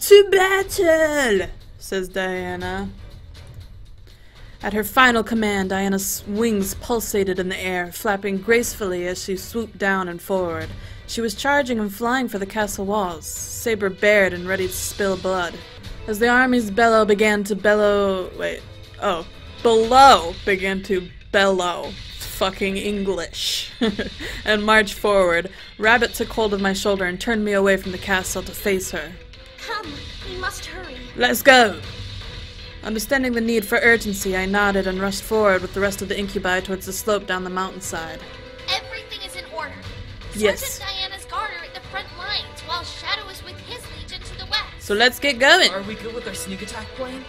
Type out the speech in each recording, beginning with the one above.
To battle! Says Diana. At her final command, Diana's wings pulsated in the air, flapping gracefully as she swooped down and forward. She was charging and flying for the castle walls, saber bared and ready to spill blood. As the army's below began to bellow... below began to bellow. Fucking English. And marched forward, Rabbit took hold of my shoulder and turned me away from the castle to face her. Come, we must hurry. Let's go! Understanding the need for urgency, I nodded and rushed forward with the rest of the incubi towards the slope down the mountainside. Everything is in order. Yes. Sergeant Diana's guard are at the front lines, while Shadow is with his legion to the west. So let's get going! Are we good with our sneak attack plan?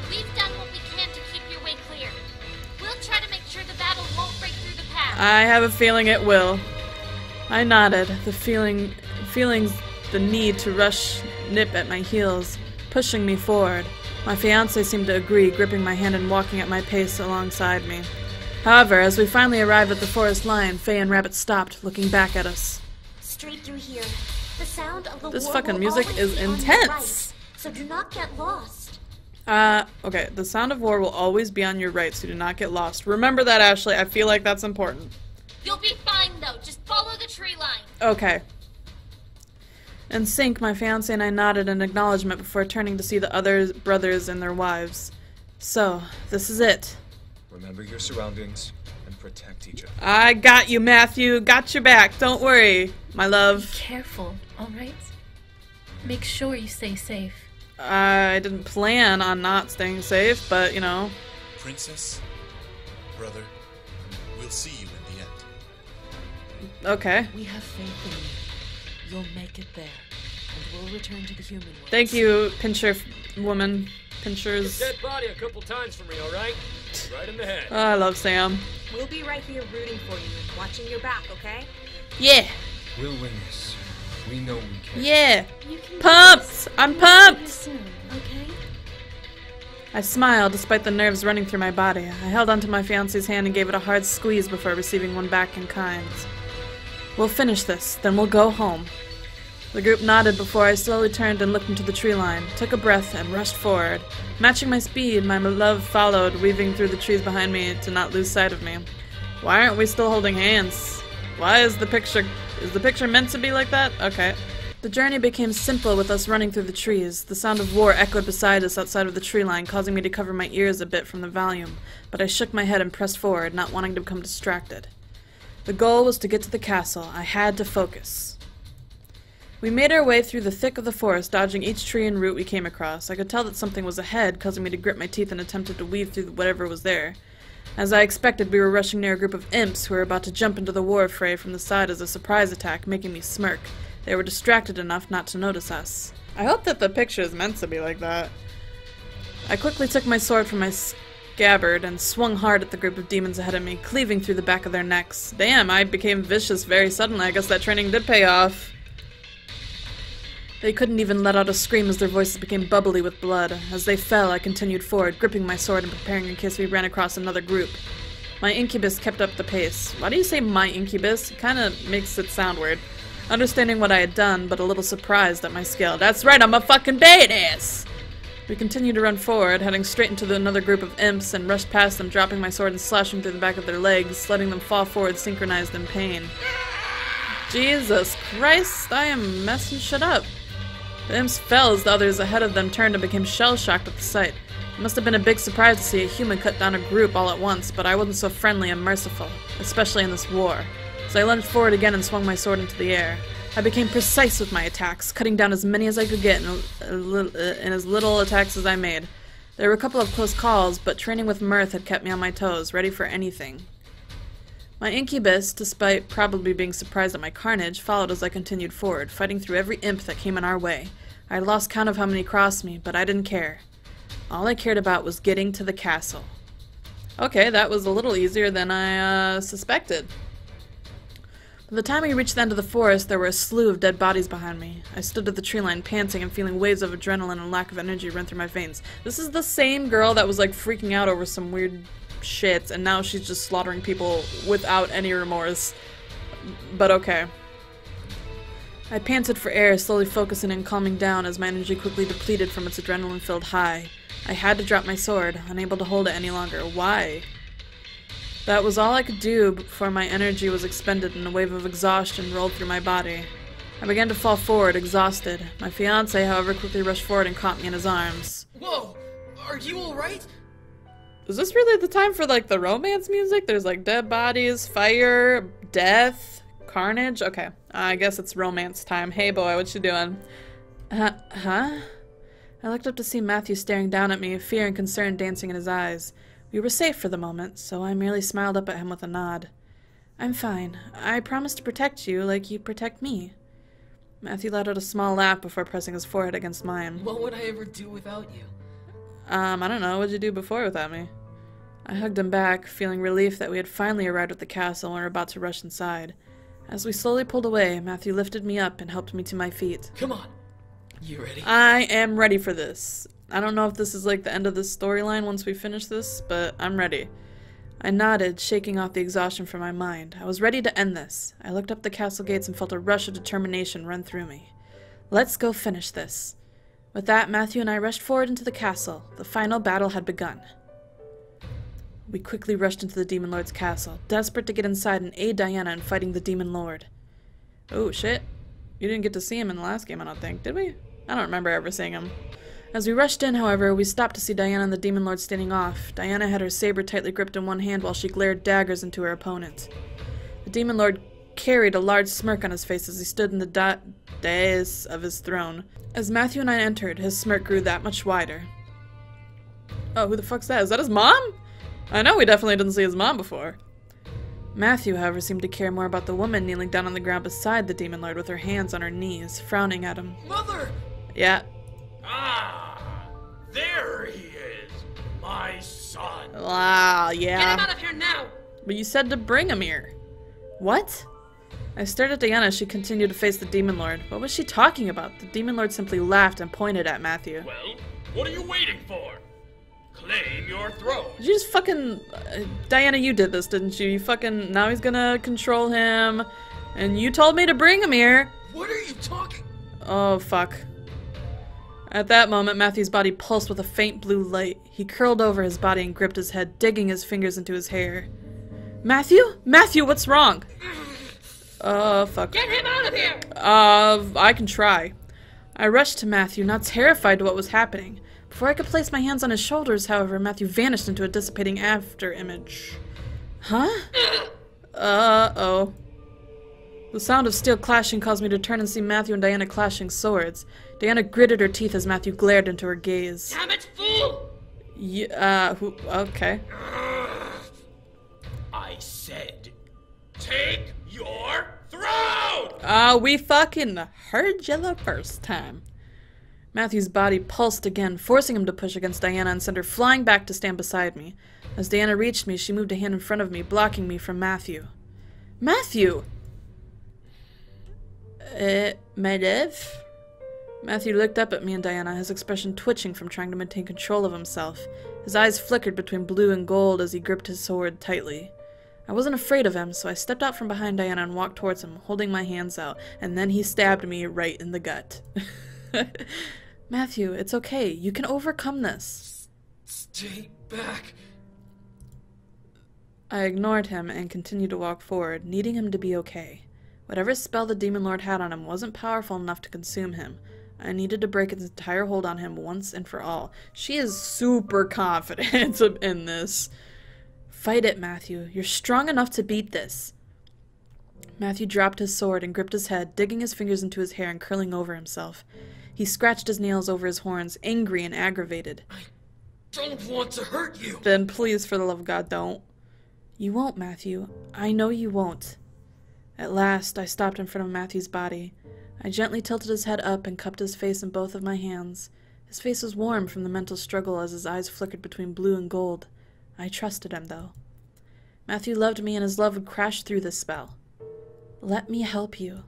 We've done what we can to keep your way clear. We'll try to make sure the battle won't break through the path. I have a feeling it will. I nodded, feeling the need to rush nip at my heels, pushing me forward. My fiancé seemed to agree, gripping my hand and walking at my pace alongside me. However, as we finally arrived at the forest line, Faye and Rabbit stopped, looking back at us. Straight through here. The sound of the This war fucking will music always is be on your intense. right, so do not get lost. Okay, the sound of war will always be on your right, so do not get lost. Remember that, Ashley. I feel like that's important. You'll be fine, though. Just follow the tree line. Okay. In sync, my fiancé and I nodded in acknowledgement before turning to see the other brothers and their wives. So, this is it. Remember your surroundings and protect each other. I got you, Matthew. Got your back. Don't worry, my love. Be careful, alright? Make sure you stay safe. I didn't plan on not staying safe, but, you know. Princess, brother, we'll see you in the end. Okay. We have faith in you. You'll make it there, and we'll return to the human world. Thank you, pincher woman. Pinchers. Dead body a couple times for me, alright? Right in the head. Oh, I love Sam. We'll be right here rooting for you and watching your back, okay? Yeah. We'll win this. We know we can. Yeah. You can Pumped! I'm pumped! soon, okay? I smiled despite the nerves running through my body. I held onto my fiancé's hand and gave it a hard squeeze before receiving one back in kind. We'll finish this, then we'll go home. The group nodded before I slowly turned and looked into the tree line, took a breath, and rushed forward. Matching my speed, my love followed, weaving through the trees behind me to not lose sight of me. Why aren't we still holding hands? Why is the picture meant to be like that? Okay. The journey became simple with us running through the trees. The sound of war echoed beside us outside of the tree line, causing me to cover my ears a bit from the volume, but I shook my head and pressed forward, not wanting to become distracted. The goal was to get to the castle. I had to focus. We made our way through the thick of the forest, dodging each tree and root we came across. I could tell that something was ahead, causing me to grit my teeth and attempted to weave through whatever was there. As I expected, we were rushing near a group of imps who were about to jump into the war fray from the side as a surprise attack, making me smirk. They were distracted enough not to notice us. I hope that the picture is meant to be like that. I quickly took my sword from my scabbard and swung hard at the group of demons ahead of me, cleaving through the back of their necks. Damn, I became vicious very suddenly. I guess that training did pay off. They couldn't even let out a scream as their voices became bubbly with blood. As they fell, I continued forward, gripping my sword and preparing in case we ran across another group. My incubus kept up the pace. Why do you say my incubus? It kinda makes it sound weird. Understanding what I had done, but a little surprised at my skill. That's right, I'm a fucking badass! We continued to run forward, heading straight into another group of imps, and rushed past them, dropping my sword and slashing through the back of their legs, letting them fall forward synchronized in pain. Jesus Christ, I am messing shit up. The imps fell as the others ahead of them turned and became shell-shocked at the sight. It must have been a big surprise to see a human cut down a group all at once, but I wasn't so friendly and merciful, especially in this war. So I lunged forward again and swung my sword into the air. I became precise with my attacks, cutting down as many as I could get in as little attacks as I made. There were a couple of close calls, but training with mirth had kept me on my toes, ready for anything. My incubus, despite probably being surprised at my carnage, followed as I continued forward, fighting through every imp that came in our way. I had lost count of how many crossed me, but I didn't care. All I cared about was getting to the castle. Okay, that was a little easier than I suspected. By the time we reached the end of the forest, there were a slew of dead bodies behind me. I stood at the tree line, panting and feeling waves of adrenaline and lack of energy run through my veins. This is the same girl that was like freaking out over some weird shit, and now she's just slaughtering people without any remorse. But okay. I panted for air, slowly focusing and calming down as my energy quickly depleted from its adrenaline-filled high. I had to drop my sword, unable to hold it any longer. Why? That was all I could do before my energy was expended and a wave of exhaustion rolled through my body. I began to fall forward, exhausted. My fiancé, however, quickly rushed forward and caught me in his arms. Whoa! Are you alright? Is this really the time for, like, the romance music? There's, like, dead bodies, fire, death, carnage? Okay, I guess it's romance time. Hey, boy, what you doing? Huh? I looked up to see Matthew staring down at me, fear and concern dancing in his eyes. We were safe for the moment, so I merely smiled up at him with a nod. I'm fine. I promise to protect you like you protect me. Matthew let out a small laugh before pressing his forehead against mine. What would I ever do without you? I don't know. What'd you do before without me? I hugged him back, feeling relief that we had finally arrived at the castle and were about to rush inside. As we slowly pulled away, Matthew lifted me up and helped me to my feet. Come on. You ready? I am ready for this. I don't know if this is like the end of this storyline once we finish this, but I'm ready. I nodded, shaking off the exhaustion from my mind. I was ready to end this. I looked up the castle gates and felt a rush of determination run through me. Let's go finish this. With that, Matthew and I rushed forward into the castle. The final battle had begun. We quickly rushed into the Demon Lord's castle, desperate to get inside and aid Diana in fighting the Demon Lord. Oh, shit. You didn't get to see him in the last game, I don't think, did we? I don't remember ever seeing him. As we rushed in, however, we stopped to see Diana and the Demon Lord standing off. Diana had her saber tightly gripped in one hand while she glared daggers into her opponent. The Demon Lord carried a large smirk on his face as he stood in the dais of his throne. As Matthew and I entered, his smirk grew that much wider. Oh, who the fuck's that? Is that his mom? I know we definitely didn't see his mom before. Matthew, however, seemed to care more about the woman kneeling down on the ground beside the Demon Lord with her hands on her knees, frowning at him. Mother! Yeah. Ah! There he is! My son! Wow, yeah. Get him out of here now! But you said to bring him here. What? I stared at Diana as she continued to face the Demon Lord. What was she talking about? The Demon Lord simply laughed and pointed at Matthew. Well, what are you waiting for? Claim your throne! Did you just fucking... Diana, you did this, didn't you? You fucking... Now he's gonna control him. And you told me to bring him here. What are you talking? Oh, fuck. At that moment, Matthew's body pulsed with a faint blue light. He curled over his body and gripped his head, digging his fingers into his hair. Matthew? Matthew, what's wrong? Fuck. Get him out of here! I can try. I rushed to Matthew, now terrified to what was happening. Before I could place my hands on his shoulders, however, Matthew vanished into a dissipating after-image. Huh? Uh-oh. The sound of steel clashing caused me to turn and see Matthew and Diana clashing swords. Diana gritted her teeth as Matthew glared into her gaze. Damn it, fool! Okay. I said, take your throne! We fucking heard you the first time. Matthew's body pulsed again, forcing him to push against Diana and send her flying back to stand beside me. As Diana reached me, she moved a hand in front of me, blocking me from Matthew. Matthew! My love? Matthew looked up at me and Diana, his expression twitching from trying to maintain control of himself. His eyes flickered between blue and gold as he gripped his sword tightly. I wasn't afraid of him, so I stepped out from behind Diana and walked towards him, holding my hands out, and then he stabbed me right in the gut. Matthew, it's okay. You can overcome this. Stay back. I ignored him and continued to walk forward, needing him to be okay. Whatever spell the Demon Lord had on him wasn't powerful enough to consume him. I needed to break its entire hold on him once and for all. She is super confident in this. Fight it, Matthew. You're strong enough to beat this. Matthew dropped his sword and gripped his head, digging his fingers into his hair and curling over himself. He scratched his nails over his horns, angry and aggravated. I don't want to hurt you. Then please, for the love of God, don't. You won't, Matthew. I know you won't. At last, I stopped in front of Matthew's body. I gently tilted his head up and cupped his face in both of my hands. His face was warm from the mental struggle as his eyes flickered between blue and gold. I trusted him, though. Matthew loved me, and his love would crash through this spell. Let me help you.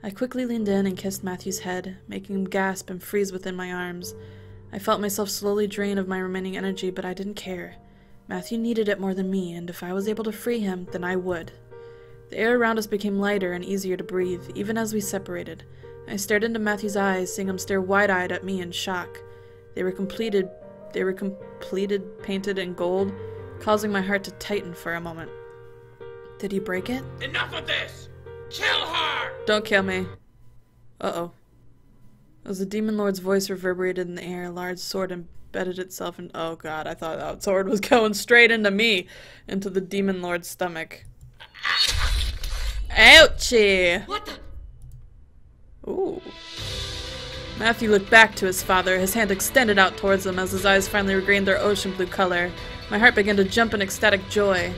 I quickly leaned in and kissed Matthew's head, making him gasp and freeze within my arms. I felt myself slowly drain of my remaining energy, but I didn't care. Matthew needed it more than me, and if I was able to free him, then I would. The air around us became lighter and easier to breathe, even as we separated. I stared into Matthew's eyes, seeing him stare wide-eyed at me in shock. They were completed, painted in gold, causing my heart to tighten for a moment. Did he break it? Enough of this! Kill her! Don't kill me. Uh-oh. As the Demon Lord's voice reverberated in the air, a large sword embedded itself in— oh god, I thought that sword was going straight into me, into the Demon Lord's stomach. Ouchie! What the? Ooh. Matthew looked back to his father, his hand extended out towards him as his eyes finally regained their ocean blue color. My heart began to jump in ecstatic joy.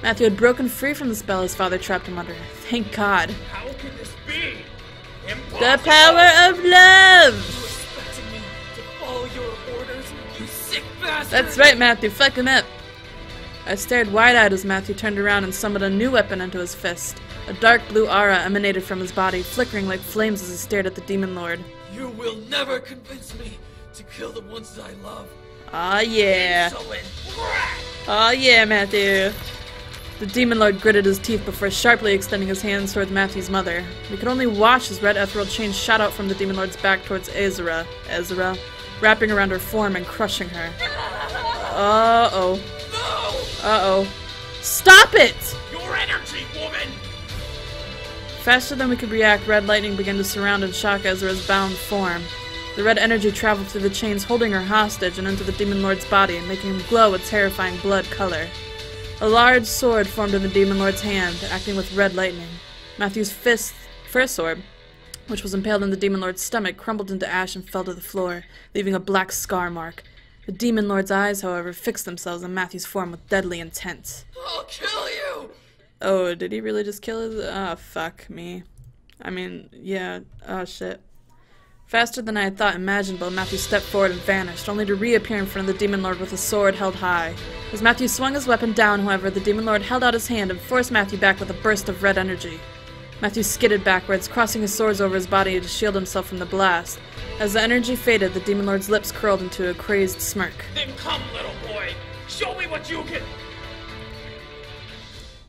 Matthew had broken free from the spell his father trapped him under. Thank God. How can this be? Impossible! The power of love! You expecting me to follow your orders, you sick bastard! That's right, Matthew. Fuck him up. I stared wide-eyed as Matthew turned around and summoned a new weapon into his fist. A dark blue aura emanated from his body, flickering like flames as he stared at the Demon Lord. You will never convince me to kill the ones that I love. Aw, yeah. Insolent brat! Aw, yeah, Matthew. The Demon Lord gritted his teeth before sharply extending his hands towards Matthew's mother. We could only watch as red ethereal chains shot out from the Demon Lord's back towards Ezra, wrapping around her form and crushing her. Uh-oh. No! Uh-oh. Stop it! Your energy, woman! Faster than we could react, red lightning began to surround and shock Ezra's bound form. The red energy traveled through the chains, holding her hostage and into the Demon Lord's body, making him glow a terrifying blood color. A large sword formed in the Demon Lord's hand, acting with red lightning. Matthew's first sword, which was impaled in the Demon Lord's stomach, crumbled into ash and fell to the floor, leaving a black scar mark. The Demon Lord's eyes, however, fixed themselves on Matthew's form with deadly intent. I'll kill you! Oh, did he really just kill his— oh, fuck me. I mean, yeah, oh shit. Faster than I had thought imaginable, Matthew stepped forward and vanished, only to reappear in front of the Demon Lord with a sword held high. As Matthew swung his weapon down, however, the Demon Lord held out his hand and forced Matthew back with a burst of red energy. Matthew skidded backwards, crossing his swords over his body to shield himself from the blast. As the energy faded, the Demon Lord's lips curled into a crazed smirk. Then come, little boy! Show me what you can—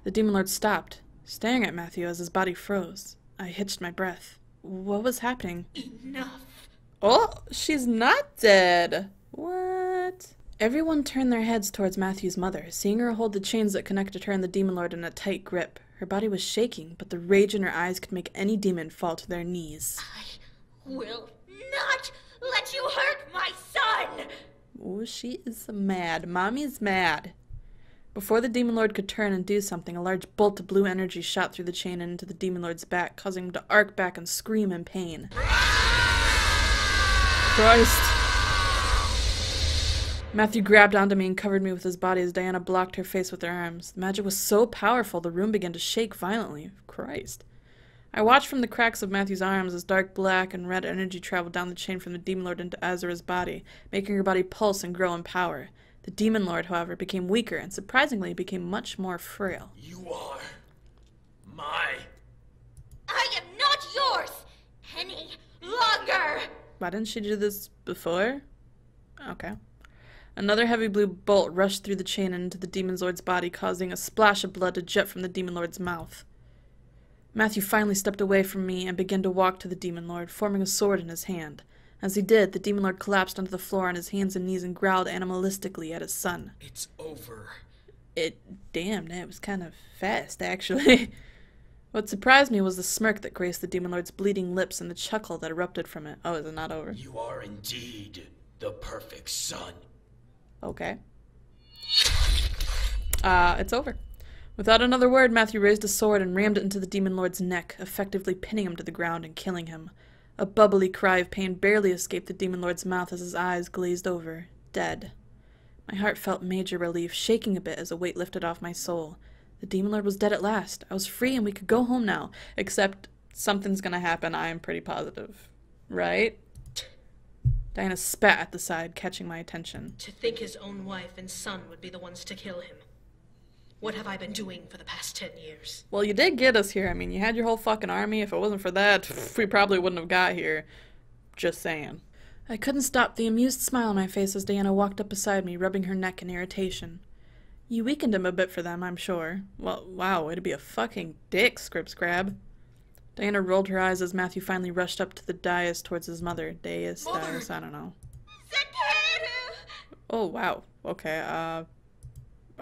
The Demon Lord stopped, staring at Matthew as his body froze. I hitched my breath. What was happening? Enough. Oh, she's not dead. What? Everyone turned their heads towards Matthew's mother, seeing her hold the chains that connected her and the Demon Lord in a tight grip. Her body was shaking, but the rage in her eyes could make any demon fall to their knees. I will not let you hurt my son! Oh, she is mad. Mommy's mad. Before the Demon Lord could turn and do something, a large bolt of blue energy shot through the chain and into the Demon Lord's back, causing him to arc back and scream in pain. Christ. Matthew grabbed onto me and covered me with his body as Diana blocked her face with her arms. The magic was so powerful, the room began to shake violently. Christ. I watched from the cracks of Matthew's arms as dark black and red energy traveled down the chain from the Demon Lord into Azura's body, making her body pulse and grow in power. The Demon Lord, however, became weaker and surprisingly became much more frail. You are my... I am not yours any longer! Why didn't she do this before? Okay. Another heavy blue bolt rushed through the chain and into the Demon Lord's body, causing a splash of blood to jet from the Demon Lord's mouth. Matthew finally stepped away from me and began to walk to the Demon Lord, forming a sword in his hand. As he did, the Demon Lord collapsed onto the floor on his hands and knees and growled animalistically at his son. It's over. Damn, that was kind of fast, actually. What surprised me was the smirk that graced the Demon Lord's bleeding lips and the chuckle that erupted from it. Oh, is it not over? You are indeed the perfect son. Okay. It's over. Without another word, Matthew raised a sword and rammed it into the Demon Lord's neck, effectively pinning him to the ground and killing him. A bubbly cry of pain barely escaped the Demon Lord's mouth as his eyes glazed over, dead. My heart felt major relief, shaking a bit as a weight lifted off my soul. The Demon Lord was dead at last. I was free and we could go home now, except something's gonna happen, I am pretty positive. Right? Diana spat at the side, catching my attention. To think his own wife and son would be the ones to kill him. What have I been doing for the past 10 years? Well, you did get us here. I mean, you had your whole fucking army. If it wasn't for that, we probably wouldn't have got here. Just saying. I couldn't stop the amused smile on my face as Diana walked up beside me, rubbing her neck in irritation. You weakened him a bit for them, I'm sure. Well, wow, way to be a fucking dick, Scripscrab. Diana rolled her eyes as Matthew finally rushed up to the dais towards his mother. Dais, I don't know. Oh, wow. Okay,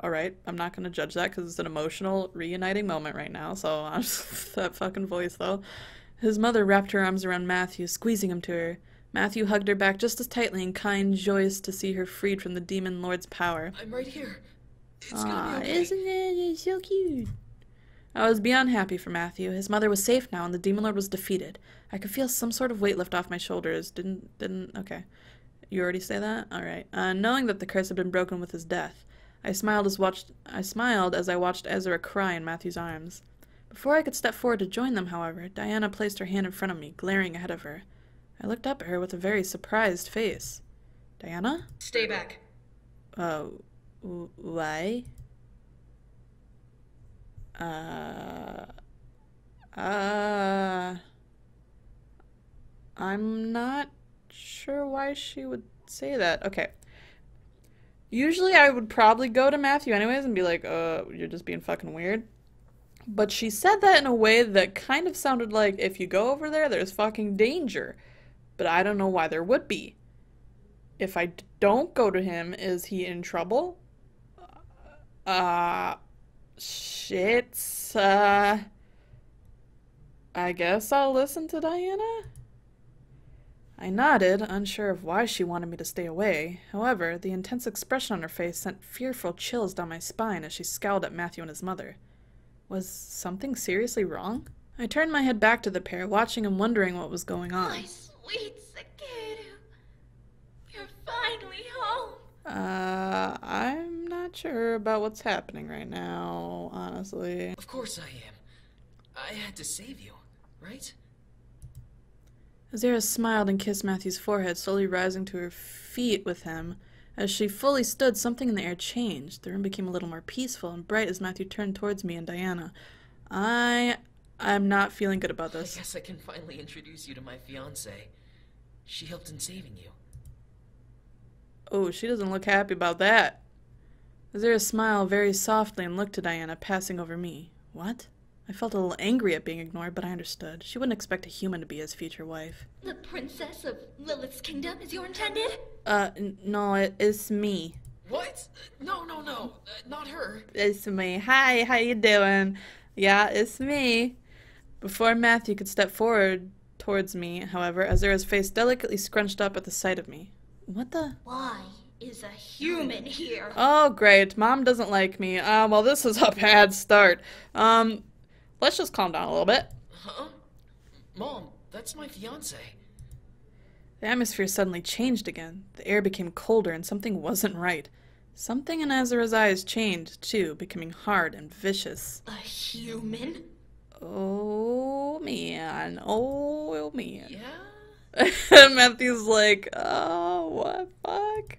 alright. I'm not gonna judge that because it's an emotional, reuniting moment right now, so I'm just that fucking voice, though. His mother wrapped her arms around Matthew, squeezing him to her. Matthew hugged her back just as tightly and kind, joyous to see her freed from the demon lord's power. I'm right here. It's Aw, gonna be okay. isn't it? It's so cute. I was beyond happy for Matthew. His mother was safe now, and the demon lord was defeated. I could feel some sort of weight lift off my shoulders. Okay. You already say that? Alright. Knowing that the curse had been broken with his death, I smiled as I watched Ezra cry in Matthew's arms. Before I could step forward to join them, however, Diana placed her hand in front of me, glaring ahead of her. I looked up at her with a very surprised face. Diana? Stay back. Why? I'm not sure why she would say that. Okay. Usually I would probably go to Matthew anyways and be like, you're just being fucking weird. But she said that in a way that kind of sounded like, if you go over there, there's fucking danger. But I don't know why there would be. If I don't go to him, is he in trouble? Shit. I guess I'll listen to Diana? I nodded, unsure of why she wanted me to stay away. However, the intense expression on her face sent fearful chills down my spine as she scowled at Matthew and his mother. Was something seriously wrong? I turned my head back to the pair, watching and wondering what was going on. My sweet Sakeru. You're finally home. I'm not sure about what's happening right now, honestly. Of course I am. I had to save you, right? Azera smiled and kissed Matthew's forehead, slowly rising to her feet with him. As she fully stood, something in the air changed. The room became a little more peaceful and bright as Matthew turned towards me and Diana. I'm not feeling good about this. I guess I can finally introduce you to my fiancée. She helped in saving you. Oh, she doesn't look happy about that. Azera smiled very softly and looked to Diana, passing over me. What? I felt a little angry at being ignored, but I understood. She wouldn't expect a human to be his future wife. The princess of Lilith's kingdom is your intended? No, it's me. What? No, not her. It's me. Hi, how you doing? Yeah, it's me. Before Matthew could step forward towards me, however, Azura's face delicately scrunched up at the sight of me. What the? Why is a human here? Oh, great. Mom doesn't like me. Well, this is a bad start. Let's just calm down a little bit. Huh? Mom, that's my fiancé. The atmosphere suddenly changed again. The air became colder and something wasn't right. Something in Azura's eyes changed, too, becoming hard and vicious. A human? Oh, man. Oh, man. Yeah? Matthew's like, oh, what fuck?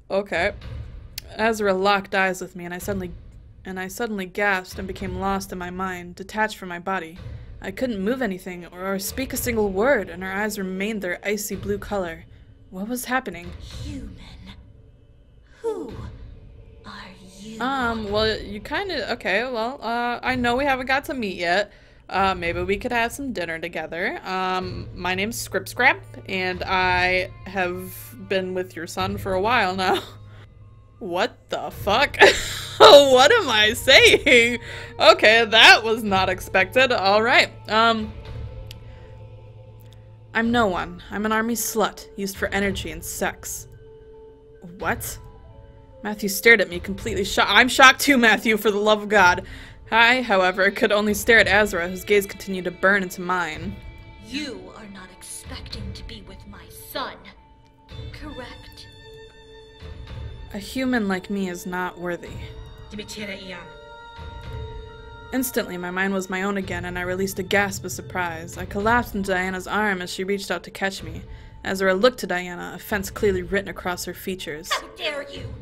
Okay. Azura locked eyes with me, and I suddenly gasped and became lost in my mind, detached from my body. I couldn't move anything or speak a single word, and her eyes remained their icy blue color. What was happening? Human. Who are you? Well, you kinda... Okay, well, I know we haven't got to meet yet. Maybe we could have some dinner together. My name's Scripscrab, and I have been with your son for a while now. What the fuck? What am I saying? Okay, that was not expected. Alright, I'm no one. I'm an army slut, used for energy and sex. What? Matthew stared at me, completely shocked. I'm shocked too, Matthew, for the love of God. I, however, could only stare at Azura, whose gaze continued to burn into mine. You are not expecting to be with my son, correct? A human like me is not worthy. Instantly, my mind was my own again, and I released a gasp of surprise. I collapsed into Diana's arm as she reached out to catch me. Azura looked to Diana, offense clearly written across her features. How dare you!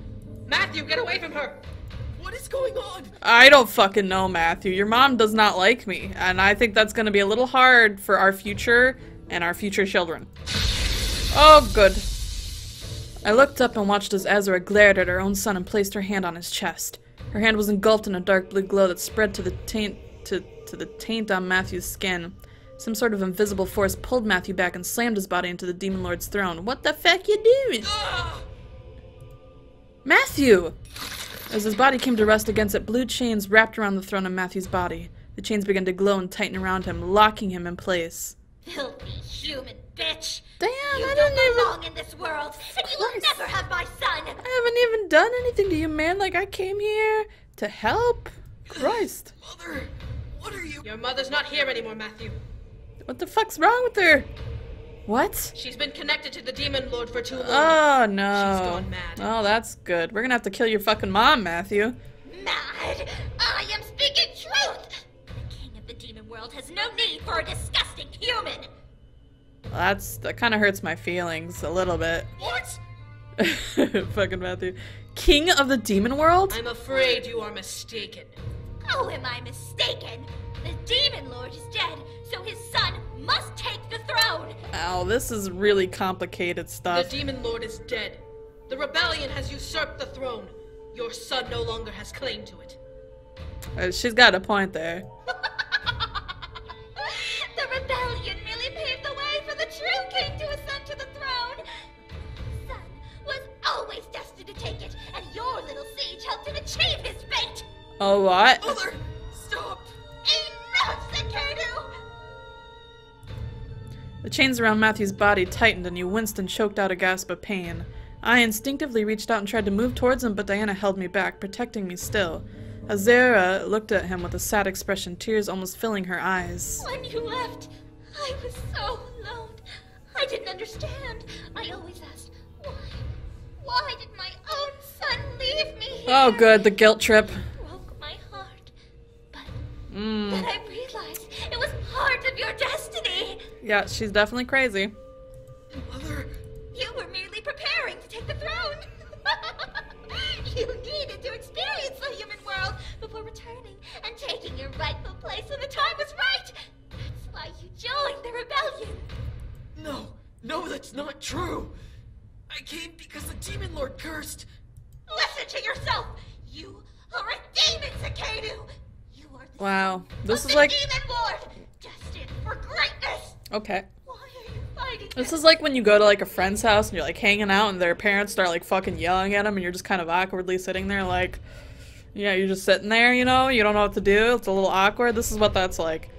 Matthew, get away from her! What is going on? I don't fucking know, Matthew. Your mom does not like me, and I think that's gonna be a little hard for our future and our future children. Oh, good. I looked up and watched as Azura glared at her own son and placed her hand on his chest. Her hand was engulfed in a dark blue glow that spread to the taint on Matthew's skin. Some sort of invisible force pulled Matthew back and slammed his body into the Demon Lord's throne. What the fuck you doing? Matthew! As his body came to rest against it, blue chains wrapped around the throne of Matthew's body. The chains began to glow and tighten around him, locking him in place. Filthy human bitch! Damn, You I don't didn't belong in this world, and you will never have my son! I haven't even done anything to you, man. Like, I came here to help. Christ. Mother, what are you? Your mother's not here anymore, Matthew. What the fuck's wrong with her? What? She's been connected to the Demon Lord for too long. Oh, no. She's gone mad. Oh, that's good. We're gonna have to kill your fucking mom, Matthew. Mad! I am speaking truth! The king of the demon world has no need for a disgusting human! That kind of hurts my feelings a little bit. What? Fucking Matthew. King of the demon world? I'm afraid you are mistaken. Oh, am I mistaken? The demon lord is dead, so his son must take the throne! Ow, this is really complicated The stuff. Demon Lord is dead. The rebellion has usurped the throne. Your son no longer has claim to it. She's got a point there. The rebellion merely paved the way for the true king to ascend to the throne! The son was always destined to take it, and your little siege helped him achieve his fate! Oh, what? Mother, stop! Enough, Sekedu! The chains around Matthew's body tightened and he winced and choked out a gasp of pain. I instinctively reached out and tried to move towards him, but Diana held me back, protecting me still. Azura looked at him with a sad expression, tears almost filling her eyes. When you left, I was so alone. I didn't understand. I always asked, why? Why did my own son leave me here? Oh good, the guilt trip. It broke my heart. But then I realized it was part of your destiny. Yeah, she's definitely crazy. Mother, You were merely preparing to take the throne. You needed to experience the human world before returning and taking your rightful place when the time was right. That's why you joined the rebellion. no, that's not true. I came because the Demon Lord cursed. Listen to yourself. You are a demon, Sekedu. You are the Wow, son this of is the like... demon lord, destined for greatness. Okay. Why are you fighting This is like when you go to like a friend's house and you're like hanging out and their parents start like fucking yelling at them and you're just kind of awkwardly sitting there like, yeah, you're just sitting there, you know, you don't know what to do, it's a little awkward. This is what that's like.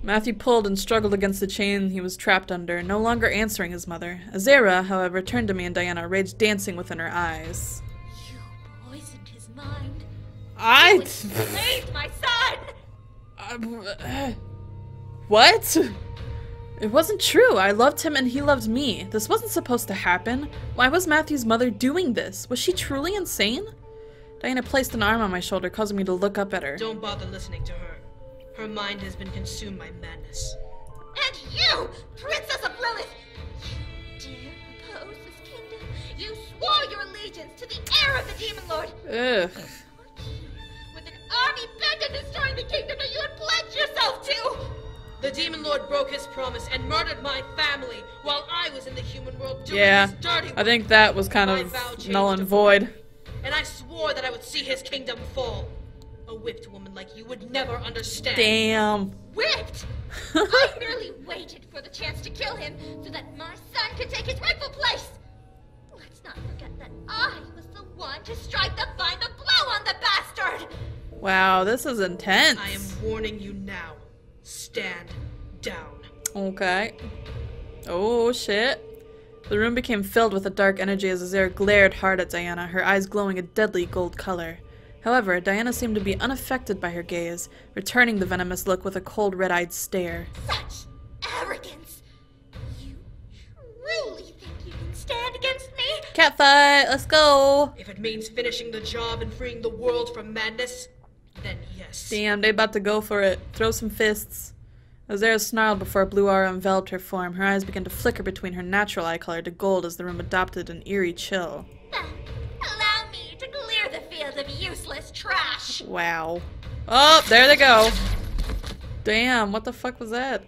Matthew pulled and struggled against the chain he was trapped under, no longer answering his mother. Azura, however, turned to me and Diana, rage dancing within her eyes. You poisoned his mind. I... You enslaved my son. What? It wasn't true. I loved him and he loved me. This wasn't supposed to happen. Why was Matthew's mother doing this? Was she truly insane? Diana placed an arm on my shoulder, causing me to look up at her. Don't bother listening to her. Her mind has been consumed by madness. And you, Princess of Lilith, you dare oppose this kingdom? You swore your allegiance to the heir of the Demon Lord. Ugh. With an army bent on destroying the kingdom that you had pledged yourself to. The Demon Lord broke his promise and murdered my family while I was in the human world doing Yeah, this dirty work. I think that was kind My of vow changed null and to void. And I swore that I would see his kingdom fall. A whipped woman like you would never understand. Damn. Whipped! I merely waited for the chance to kill him so that my son could take his rightful place. Let's not forget that I was the one to strike the final blow on the bastard. Wow, this is intense. I am warning you now. Stand down. Okay. Oh, shit. The room became filled with a dark energy as Azura glared hard at Diana, her eyes glowing a deadly gold color. However, Diana seemed to be unaffected by her gaze, returning the venomous look with a cold red-eyed stare. Such arrogance. You truly think you can stand against me? Catfight, let's go! If it means finishing the job and freeing the world from madness, then yes. Damn, they about to go for it. Throw some fists. Azura snarled before a blue aura enveloped her form. Her eyes began to flicker between her natural eye color to gold as the room adopted an eerie chill. Then allow me to clear the field of useless trash. Wow. Oh, there they go. Damn, what the fuck was that?